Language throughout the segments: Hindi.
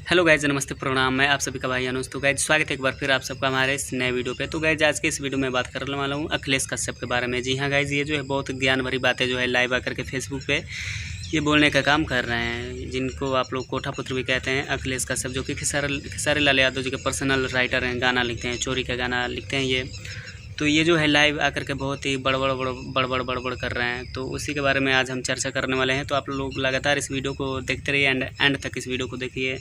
हेलो गाइज, नमस्ते, प्रणाम। मैं आप सभी का भाई अनुज। तो गाइज स्वागत है एक बार फिर आप सबका हमारे इस नए वीडियो पे। तो गाइज आज के इस वीडियो में बात करने वाला हूँ अखिलेश कश्यप के बारे में। जी हाँ गाइज, ये जो है बहुत ज्ञान भरी बातें जो है लाइव आकर के फेसबुक पे ये बोलने का काम कर रहे हैं, जिनको आप लोग कोठा पुत्र भी कहते हैं। अखिलेश कश्यप जो कि खेसारी लाल यादव जी के पर्सनल राइटर हैं, गाना लिखते हैं, चोरी का गाना लिखते हैं ये। तो ये जो है लाइव आकर के बहुत ही बड़बड़ कर रहे हैं। तो उसी के बारे में आज हम चर्चा करने वाले हैं। तो आप लोग लगातार इस वीडियो को देखते रहिए, एंड तक इस वीडियो को देखिए।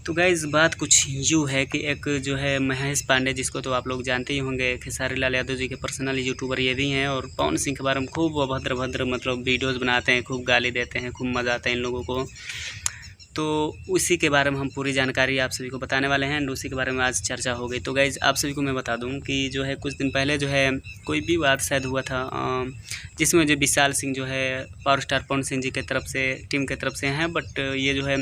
तो गाइज़ बात कुछ यूँ है कि एक जो है महेश पांडे, जिसको तो आप लोग जानते ही होंगे, खेसारी लाल यादव जी के पर्सनल यूट्यूबर ये भी हैं, और पवन सिंह के बारे में खूब अभद्र मतलब वीडियोज़ बनाते हैं, खूब गाली देते हैं, खूब मज़ा आता है इन लोगों को। तो उसी के बारे में हम पूरी जानकारी आप सभी को बताने वाले हैं, एंड उसी के बारे में आज चर्चा हो गई। तो गाइज़ आप सभी को मैं बता दूं कि जो है कुछ दिन पहले जो है कोई भी बात शायद हुआ था, जिसमें जो विशाल सिंह जो है पावर स्टार पवन सिंह जी के तरफ से, टीम के तरफ से हैं, बट ये जो है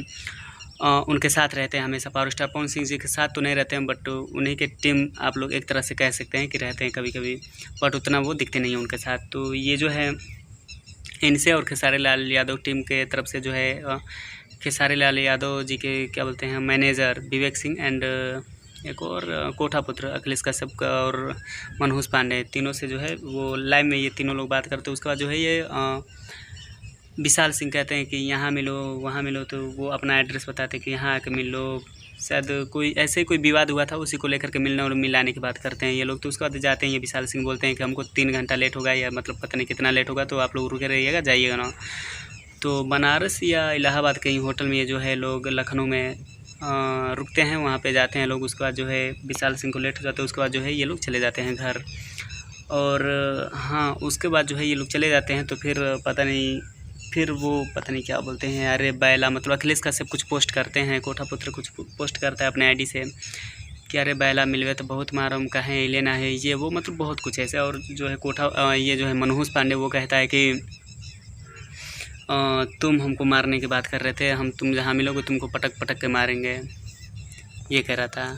उनके साथ रहते हैं हमेशा। पावर स्टार पवन सिंह जी के साथ तो नहीं रहते हैं, बट उन्हीं के टीम आप लोग एक तरह से कह सकते हैं कि रहते हैं कभी कभी, बट उतना वो दिखते नहीं हैं उनके साथ। तो ये जो है इनसे और खेसारी लाल यादव टीम के तरफ से जो है खेसारी लाल यादव जी के क्या बोलते हैं मैनेजर विवेक सिंह, एंड एक और कोठा पुत्र अखिलेश कश्यप का और मनहूस पांडे, तीनों से जो है वो लाइव में ये तीनों लोग बात करते हैं। उसके बाद जो है ये विशाल सिंह कहते हैं कि यहाँ मिलो वहाँ मिलो, तो वो अपना एड्रेस बताते हैं कि यहाँ आके मिल लो। शायद कोई ऐसे कोई विवाद हुआ था, उसी को लेकर के मिलने और मिलाने की बात करते हैं ये लोग। तो उसके बाद जाते हैं, ये विशाल सिंह बोलते हैं कि हमको 3 घंटा लेट होगा, या मतलब पता नहीं कितना लेट होगा, तो आप लोग रुके रहिएगा, जाइएगा ना। तो बनारस या इलाहाबाद कहीं होटल में ये जो है लोग लखनऊ में रुकते हैं, वहाँ पे जाते हैं लोग। उसके बाद जो है विशाल सिंह को लेट हो जाते हैं, उसके बाद जो है ये लोग चले जाते हैं घर। और हाँ, उसके बाद जो है ये लोग चले जाते हैं, तो फिर पता नहीं, फिर वो पता नहीं क्या बोलते हैं, अरे बैला मतलब अखिलेश कश्यप कुछ पोस्ट करते हैं, कोठा पुत्र कुछ पोस्ट करता है अपने आईडी से कि अरे बैला मिलवे तो बहुत मारूम कहें लेना है ये वो, मतलब बहुत कुछ ऐसे। और जो है ये जो है मनहूस पांडे वो कहता है कि तुम हमको मारने की बात कर रहे थे, हम तुम जहाँ मिलोगे तुमको पटक पटक के मारेंगे, ये कह रहा था।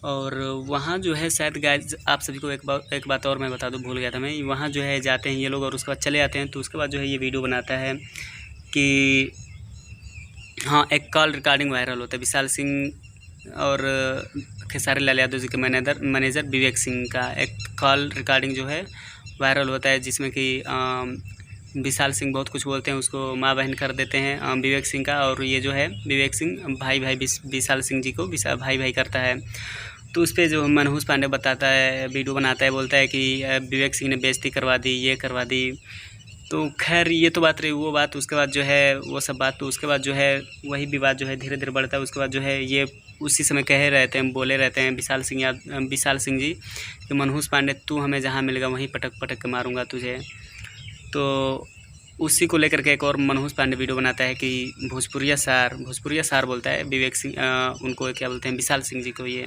और वहाँ जो है शायद गाइस आप सभी को एक बात और मैं बता दूँ, भूल गया था मैं। वहाँ जो है जाते हैं ये लोग और उसके बाद चले जाते हैं। तो उसके बाद जो है ये वीडियो बनाता है कि हाँ, एक कॉल रिकॉर्डिंग वायरल होता है विशाल सिंह और खेसारी लाल यादव जी के मैनेजर विवेक सिंह का एक कॉल रिकॉर्डिंग जो है वायरल होता है, जिसमें कि विशाल सिंह बहुत कुछ बोलते हैं, उसको माँ बहन कर देते हैं विवेक सिंह का। और ये जो है विवेक सिंह भाई विशाल सिंह जी को भाई करता है। तो उस पर जो मनहूस पांडे बताता है, वीडियो बनाता है, बोलता है कि विवेक सिंह ने बेइज्जती करवा दी, ये करवा दी। तो खैर ये तो बात रही वो बात। उसके बाद जो है वो सब बात, तो उसके बाद जो है वही विवाद जो है धीरे धीरे बढ़ता है। उसके बाद जो है ये उसी समय कहे रहते हैं, बोले रहते हैं विशाल सिंह जी कि मनहूस पांडे तू हमें जहाँ मिलेगा वहीं पटक पटक के मारूंगा तुझे। तो उसी को लेकर के एक और मनहूस पांडे वीडियो बनाता है कि भोजपुरिया सार बोलता है विवेक सिंह, उनको क्या बोलते हैं विशाल सिंह जी को, ये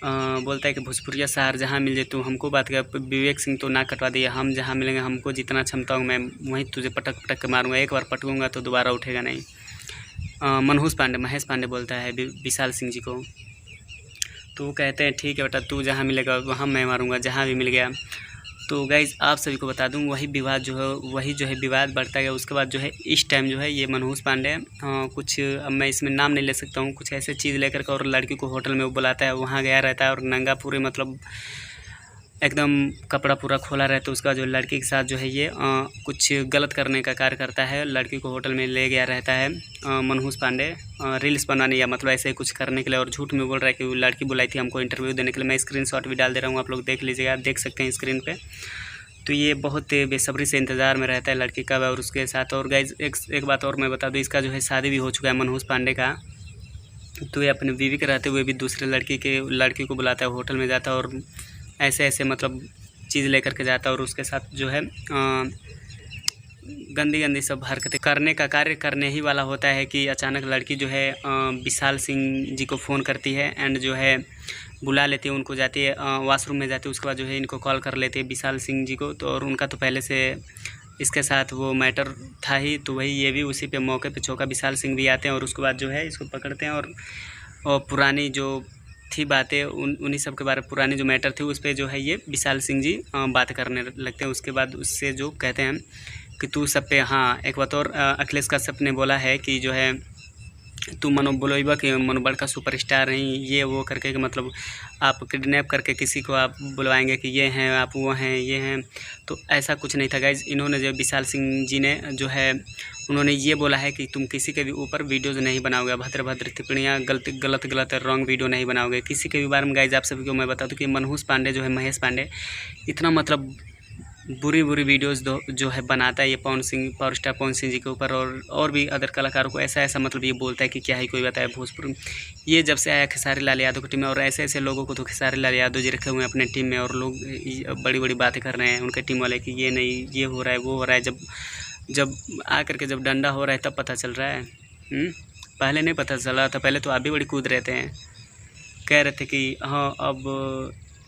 बोलता है कि भोजपुरिया सार जहाँ मिल जाए तू हमको बात कर। विवेक सिंह तो ना कटवा दिया, हम जहाँ मिलेंगे हमको जितना क्षमता हूँ मैं वहीं तुझे पटक पटक के मारूंगा, एक बार पटकूंगा तो दोबारा उठेगा नहीं। महेश पांडे बोलता है विशाल सिंह जी को। तो वो कहते हैं ठीक है बेटा, तू जहाँ मिलेगा वहाँ मैं मारूंगा, जहाँ भी मिल गया। तो गाइज़ आप सभी को बता दूं वही जो है विवाद बढ़ता गया। उसके बाद जो है इस टाइम जो है ये मनहूस पांडे कुछ, अब मैं इसमें नाम नहीं ले सकता हूँ, कुछ ऐसे चीज़ लेकर के और लड़की को होटल में वो बुलाता है, वहाँ गया रहता है और नंगा पूरे मतलब एकदम कपड़ा पूरा खोला रहता है। उसका जो लड़की के साथ जो है ये कुछ गलत करने का कार्य करता है, लड़की को होटल में ले गया रहता है मनहूस पांडे रील्स बनाने या मतलब ऐसे कुछ करने के लिए, और झूठ में बोल रहा है कि वो लड़की बुलाई थी हमको इंटरव्यू देने के लिए। मैं स्क्रीनशॉट भी डाल दे रहा हूँ, आप लोग देख लीजिएगा, देख सकते हैं स्क्रीन पे। तो ये बहुत बेसब्री से इंतज़ार में रहता है लड़की का और उसके साथ। और गाइज एक बात और मैं बता दूँ, इसका जो है शादी भी हो चुका है मनहूस पांडे का। तो ये अपने बीवी के रहते हुए भी दूसरे लड़की को बुलाता है, होटल में जाता है और ऐसे मतलब चीज़ लेकर के जाता है, और उसके साथ जो है गंदी सब हरकतें करने का कार्य करने ही वाला होता है कि अचानक लड़की जो है विशाल सिंह जी को फ़ोन करती है, एंड जो है बुला लेती है उनको, जाती है वॉशरूम में जाती है। उसके बाद जो है इनको कॉल कर लेते हैं विशाल सिंह जी को। तो और उनका तो पहले से इसके साथ वो मैटर था ही, तो वही ये भी उसी पे मौके पे चौका विशाल सिंह भी आते हैं, और उसके बाद जो है इसको पकड़ते हैं। और पुरानी जो थी बातें उन्हीं सब के बारे में, पुरानी जो मैटर थी उस पर जो है ये विशाल सिंह जी बात करने लगते हैं। उसके बाद उससे जो कहते हैं कि तू सब पे, हाँ एक बात और अखिलेश कश्यप ने बोला है कि जो है तुम मनो बोलोइबा कि मनो बड़का सुपरस्टार हैं ये वो करके कि मतलब आप किडनैप करके किसी को आप बुलवाएंगे कि ये हैं आप वो हैं ये हैं। तो ऐसा कुछ नहीं था गाइज। इन्होंने जो विशाल सिंह जी ने जो है उन्होंने ये बोला है कि तुम किसी के भी ऊपर वीडियोज़ नहीं बनाओगे, भद्र भद्र टिप्पणियाँ गलत रॉन्ग वीडियो नहीं बनाओगे किसी के भी बारे में। गाइज आप सभी को मैं बता दूँ कि मनहूस पांडे जो है, महेश पांडे, इतना मतलब बुरी वीडियोस जो है बनाता है ये पावर स्टार पवन सिंह जी के ऊपर और भी अदर कलाकारों को ऐसा मतलब ये बोलता है कि क्या ही कोई बताया भोजपुर में। ये जब से आया खेसारी लाल यादव की टीम में, और ऐसे लोगों को तो खेसारी लाल यादव जी रखे हुए हैं अपने टीम में, और लोग बड़ी बातें कर रहे हैं उनके टीम वाले कि ये नहीं ये हो रहा है वो हो रहा है। जब आकर के जब डंडा हो रहा है तब पता चल रहा है। पहले नहीं पता चल रहा था, पहले तो आप भी बड़ी कूद रहे थे, कह रहे थे कि हाँ अब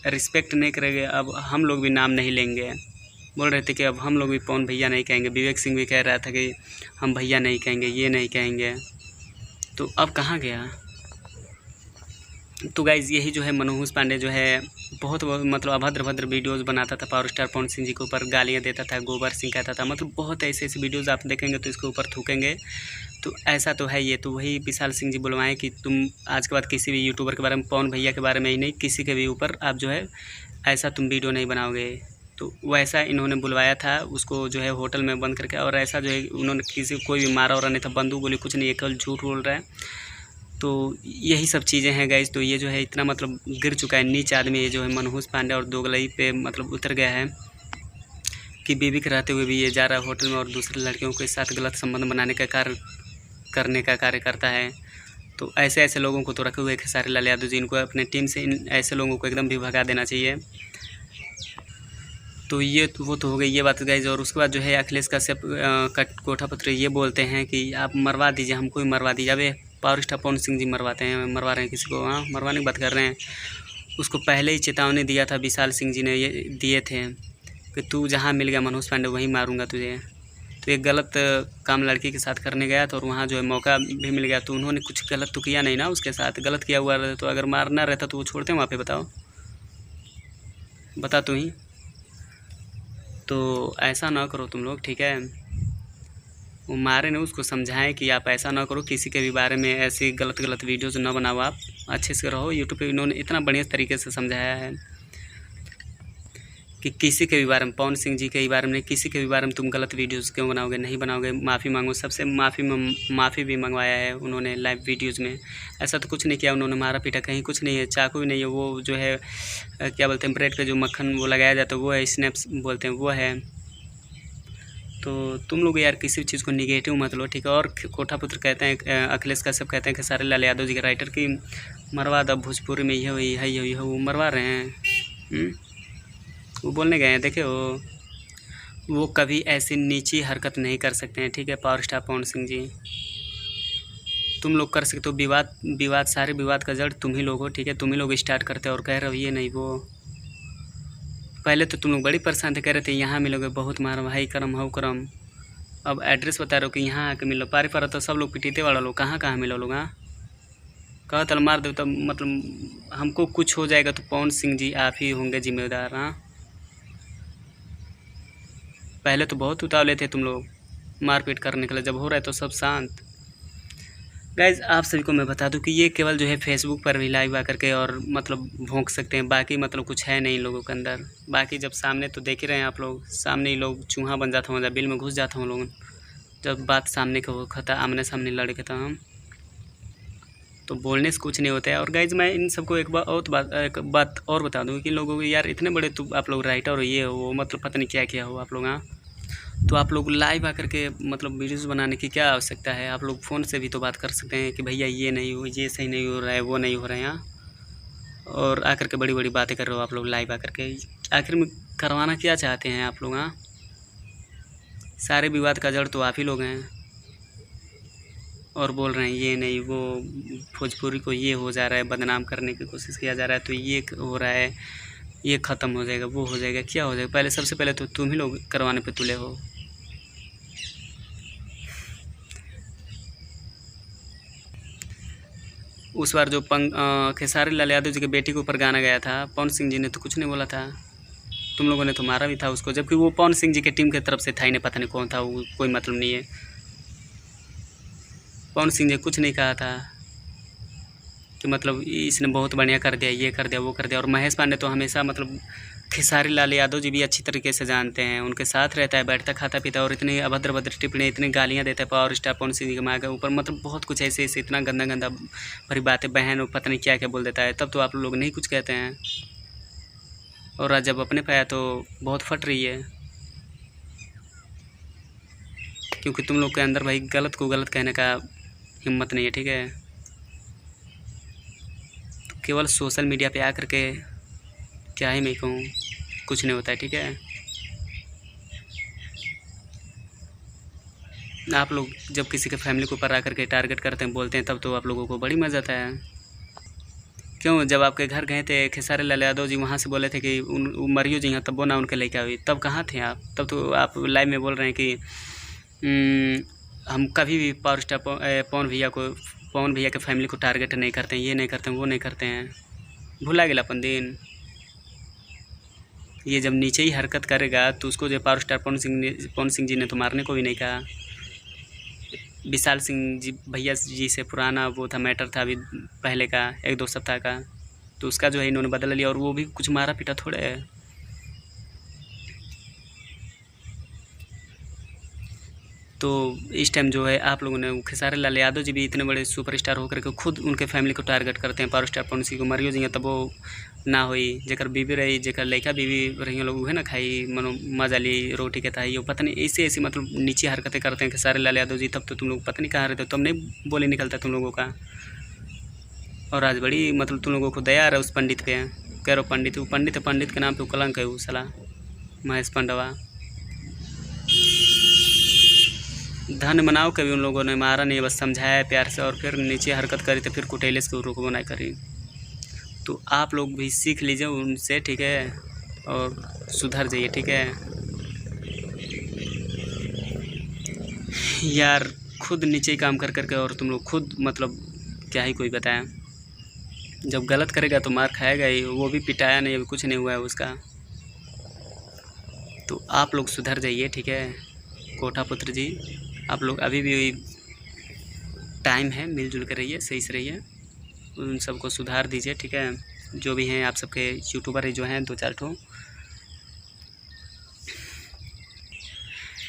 रिस्पेक्ट नहीं करेंगे, अब हम लोग भी नाम नहीं लेंगे, बोल रहे थे कि अब हम लोग भी पवन भैया नहीं कहेंगे। विवेक सिंह भी कह रहा था कि हम भैया नहीं कहेंगे, ये नहीं कहेंगे। तो अब कहाँ गया? तो गाइज़ यही जो है मनहूस पांडे जो है बहुत मतलब अभद्र वीडियोस बनाता था पावर स्टार पवन सिंह जी के ऊपर, गालियाँ देता था, गोबर सिंह कहता था, मतलब बहुत ऐसे वीडियोस आप देखेंगे तो इसके ऊपर थूकेंगे। तो ऐसा तो है ये। तो वही विशाल सिंह जी बुलवाएं कि तुम आज के बाद किसी भी यूट्यूबर के बारे में, पवन भैया के बारे में ही नहीं, किसी के भी ऊपर आप जो है ऐसा तुम वीडियो नहीं बनाओगे। तो वैसा इन्होंने बुलवाया था उसको जो है होटल में बंद करके, और ऐसा जो है उन्होंने किसी को कोई भी मारा और नहीं था, बंदूक गोली कुछ नहीं है, केवल झूठ बोल रहा है। तो यही सब चीज़ें हैं गाइज। तो ये जो है इतना मतलब गिर चुका है, नीच आदमी ये जो है मनहूस पांडे, और दोगलई पे मतलब उतर गया है कि बीवी के रहते हुए भी ये जा रहा है होटल में और दूसरे लड़कियों के साथ गलत संबंध बनाने का कार्य करता है। तो ऐसे लोगों को तो रखे हुए खेसारी लाल यादव जी, इनको अपने टीम से इन ऐसे लोगों को एकदम भी भगा देना चाहिए। तो ये वो तो हो गई ये बात गाइज। और उसके बाद जो है अखिलेश कश्यप कोठा पत्र ये बोलते हैं कि आप मरवा दीजिए, हमको ही मरवा दीजिए। अबे पावर स्टार पवन सिंह जी मरवा रहे हैं किसी को? हाँ, मरवाने की बात कर रहे हैं। उसको पहले ही चेतावनी दिया था विशाल सिंह जी ने, ये दिए थे कि तू जहाँ मिल गया मनहूस पांडे वहीं मारूंगा तुझे। तो एक गलत काम लड़की के साथ करने गया था और वहाँ जो है मौका भी मिल गया। तो उन्होंने कुछ गलत तो किया नहीं ना उसके साथ, गलत किया हुआ रहता तो अगर मारना रहता तो वो छोड़ते वहाँ पे? बता तू ही। तो ऐसा ना करो तुम लोग, ठीक है? वो मारे नहीं, उसको समझाएं कि आप ऐसा ना करो, किसी के भी बारे में ऐसी गलत वीडियोज़ ना बनाओ, आप अच्छे से रहो। यूट्यूब पे इन्होंने इतना बढ़िया तरीके से समझाया है कि किसी के भी बारे में, पवन सिंह जी के बारे में नहीं, किसी के भी बारे में तुम गलत वीडियोज़ क्यों बनाओगे, नहीं बनाओगे, माफ़ी मांगो। सबसे माफ़ी भी मंगवाया है उन्होंने लाइव वीडियोज़ में। ऐसा तो कुछ नहीं किया उन्होंने, मारा पीटा कहीं कुछ नहीं है, चाकू भी नहीं है। वो जो है क्या बोलते हैं, ब्रेड पे जो मक्खन वो लगाया जाता है वो है, स्नैप्स बोलते हैं वो है। तो तुम लोग यार किसी भी चीज़ को निगेटिव मत लो, ठीक है? और कोठा पुत्र कहते हैं, अखिलेश कश्यप कहते हैं खेसारी लाल यादव जी के राइटर की मरवा दो, भोजपुरी में यही है वो मरवा रहे हैं। वो बोलने गए हैं, देखे वो कभी ऐसी नीची हरकत नहीं कर सकते हैं, ठीक है? पावर स्टार पवन सिंह जी, तुम लोग कर सकते हो। विवाद सारे विवाद का जड़ तुम ही लोग हो, ठीक है? तुम ही लोग स्टार्ट करते हो और कह रहे हो ये नहीं वो। पहले तो तुम लोग बड़ी परेशान थे, कह रहे थे यहाँ मिलोगे, बहुत मार भाई करम हाउ करम। अब एड्रेस बता रहे हो कि यहाँ आके मिलो। पारी पर तो सब लोग पिटीते वाला लोग, कहाँ मिलो लोग? हाँ, कहा तल मार दो तब मतलब हमको कुछ हो जाएगा तो पवन सिंह जी आप ही होंगे जिम्मेदार। हाँ, पहले तो बहुत उतावले थे तुम लोग मारपीट करने के लिए, जब हो रहा है तो सब शांत। गाइज आप सभी को मैं बता दूं कि ये केवल जो है फेसबुक पर भी लाइव आकर के और मतलब भोंक सकते हैं, बाकी मतलब कुछ है नहीं लोगों के अंदर। बाकी जब सामने तो देख ही रहे हैं आप लोग, सामने ही लोग चूहा बन जाता हूँ, जब बिल में घुस जाता हूँ लोग, जब बात सामने का वो खता आमने सामने लड़ के था हम, तो बोलने से कुछ नहीं होता है। और गाइज मैं इन सबको एक बात और बता दूँ कि लोगों को यार इतने बड़े तो आप लोग राइटर हो, ये हो मतलब पता नहीं क्या किया हो आप लोग। हाँ, तो आप लोग लाइव आकर के मतलब वीडियोज़ बनाने की क्या आवश्यकता है? आप लोग फ़ोन से भी तो बात कर सकते हैं कि भैया ये नहीं हो, ये सही नहीं हो रहा है, वो नहीं हो रहा है यहाँ, और आकर के बड़ी बातें कर रहे हो आप लोग लाइव आकर के। आखिर में करवाना क्या चाहते हैं आप लोग? हाँ, सारे विवाद का जड़ तो आप ही लोग हैं, और बोल रहे हैं ये नहीं वो, भोजपुरी को ये हो जा रहा है, बदनाम करने की कोशिश किया जा रहा है, तो ये हो रहा है, ये ख़त्म हो जाएगा, वो हो जाएगा, क्या हो जाएगा? पहले सबसे पहले तो तुम ही लोग करवाने पे तुले हो। उस बार जो खेसारी लाल यादव जी के बेटी के ऊपर गाना गया था, पवन सिंह जी ने तो कुछ नहीं बोला था, तुम लोगों ने तो मारा भी था उसको, जबकि वो पवन सिंह जी की टीम की तरफ से था ही नहीं, पता नहीं कौन था वो, कोई मतलब नहीं है। पवन सिंह जी कुछ नहीं कहा था कि मतलब इसने बहुत बढ़िया कर दिया, ये कर दिया, वो कर दिया। और महेश पांडे तो हमेशा मतलब खेसारी लाल यादव जी भी अच्छी तरीके से जानते हैं, उनके साथ रहता है, बैठता खाता पीता, और इतनी अभद्र भद्र टिप्पणी, इतनी गालियाँ देता है पावर स्टार पवन सिंह जी के माँ के ऊपर, मतलब बहुत कुछ ऐसे ऐसे इतना गंदा गंदा भरी बातें, बहन और पता नहीं क्या क्या बोल देता है। तब तो आप लोग नहीं कुछ कहते हैं, और आज जब अपने पे आया तो बहुत फट रही है, क्योंकि तुम लोग के अंदर भाई गलत को गलत कहने का हिम्मत नहीं है, ठीक है। तो केवल सोशल मीडिया पे आकर के क्या ही मैं कहूँ, कुछ नहीं होता है, ठीक है। आप लोग जब किसी के फैमिली के ऊपर आकर के टारगेट करते हैं, बोलते हैं, तब तो आप लोगों को बड़ी मज़ा आता है। क्यों, जब आपके घर गए थे खेसारी लाल यादव जी, वहाँ से बोले थे कि मरियो जी हैं, तब वो ना उनके लेके आई, तब कहाँ थे आप? तब तो आप लाइव में बोल रहे हैं कि हम कभी भी पावर स्टार पवन भैया के फैमिली को टारगेट नहीं करते हैं, ये नहीं करते हैं, वो नहीं करते हैं। भुला गेला अपन दिन। ये जब नीचे ही हरकत करेगा तो उसको जो पावर स्टार पवन सिंह जी ने तो मारने को भी नहीं कहा। विशाल सिंह जी भैया जी से पुराना वो था, मैटर था अभी पहले का 1-2 सप्ताह का, तो उसका जो है इन्होंने बदला लिया, और वो भी कुछ मारा पीटा थोड़े है। तो इस टाइम जो है आप लोगों ने, खेसारी लाल यादव जी भी इतने बड़े सुपरस्टार होकर के खुद उनके फैमिली को टारगेट करते हैं, पावर स्टार पवन सिंह को मरियो जी तब वो ना होई, जेकर बीबी रही, जेकर लड़का बीबी रही, लोग है ना खाई मनो मजा ली रोटी के ताई, पता नहीं ऐसी ऐसी मतलब नीची हरकतें करते हैं खेसारी लाल यादव जी। तब तो तुम लोग पता नहीं कहाँ रहते, तुम नहीं बोले निकलता तुम लोगों का। और आज बड़ी मतलब तुम लोगों को दया आ रहा है उस पंडित पे, कह रहे पंडित, वो पंडित है, पंडित के नाम पे कलंक है वो साला महेश पांडवा। धन बनाओ कभी उन लोगों ने मारा नहीं, बस समझाया प्यार से, और फिर नीचे हरकत करी तो फिर कुटेले से रुकबो नहीं करी। तो आप लोग भी सीख लीजिए उनसे, ठीक है, और सुधर जाइए, ठीक है यार। खुद नीचे ही काम कर करके, और तुम लोग खुद मतलब क्या ही कोई बताया, जब गलत करेगा तो मार खाएगा ही। वो भी पिटाया नहीं, अभी कुछ नहीं हुआ है उसका। तो आप लोग सुधर जाइए, ठीक है कोठा पुत्र जी। आप लोग अभी भी टाइम है, मिलजुल कर रहिए, सही से रहिए, उन सबको सुधार दीजिए, ठीक है। जो भी हैं आप सबके यूट्यूबर जो हैं 2-4 ठो।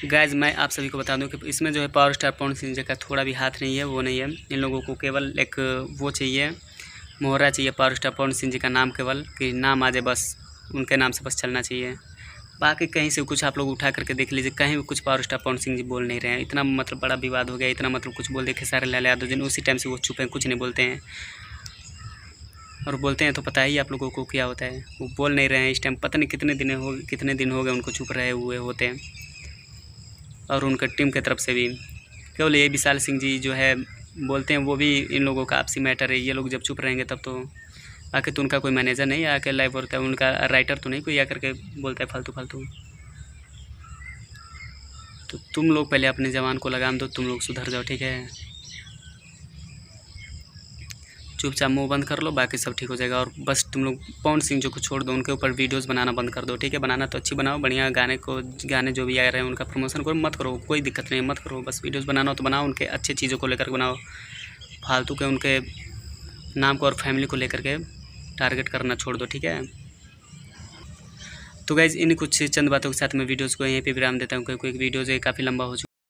गाइज मैं आप सभी को बता दूं कि इसमें जो है पावर स्टार पवन सिंह जी का थोड़ा भी हाथ नहीं है, वो नहीं है। इन लोगों को केवल एक वो चाहिए, मोहरा चाहिए, पावर स्टार पवन सिंह जी का नाम, केवल कि नाम आ जाए, बस उनके नाम से बस चलना चाहिए। बाकी कहीं से कुछ आप लोग उठा करके देख लीजिए, कहीं भी कुछ पावर स्टार पवन सिंह जी बोल नहीं रहे हैं। इतना मतलब बड़ा विवाद हो गया, इतना मतलब कुछ बोल दे खेसारी लाल यादव जी ने, उसी टाइम से वो चुप हैं, कुछ नहीं बोलते हैं। और बोलते हैं तो पता ही आप लोगों को क्या होता है, वो बोल नहीं रहे हैं इस टाइम। पता नहीं कितने दिन हो गए उनको चुप रहे हुए होते हैं। और उनका टीम की तरफ से भी केवल ये विशाल सिंह जी जो है बोलते हैं, वो भी इन लोगों का आपसी मैटर है। ये लोग जब चुप रहेंगे तब तो आके, तो उनका कोई मैनेजर नहीं आके लाइव बोलता है, उनका राइटर तो नहीं कोई आकर के बोलता है फालतू फालतू। तो तुम लोग पहले अपने जवान को लगाम दो, तुम लोग सुधर जाओ, ठीक है। चुपचाप मुंह बंद कर लो, बाकी सब ठीक हो जाएगा। और बस तुम लोग पवन सिंह जी को छोड़ दो, उनके ऊपर वीडियोस बनाना बंद कर दो, ठीक है। बनाना तो अच्छी बनाओ, बढ़िया गाने जो भी आ रहे हैं उनका प्रमोशन करो, मत करो, कोई दिक्कत नहीं है, मत करो। बस वीडियोस बनाना हो तो बनाओ, उनके अच्छी चीज़ों को लेकर बनाओ, फालतू के उनके नाम को और फैमिली को लेकर के टारगेट करना छोड़ दो, ठीक है। तो गाइज़ इन कुछ चंद बातों के साथ मैं वीडियोज़ को यहीं पे विराम देता हूँ, क्योंकि वीडियोज़ काफ़ी लंबा हो चुका है।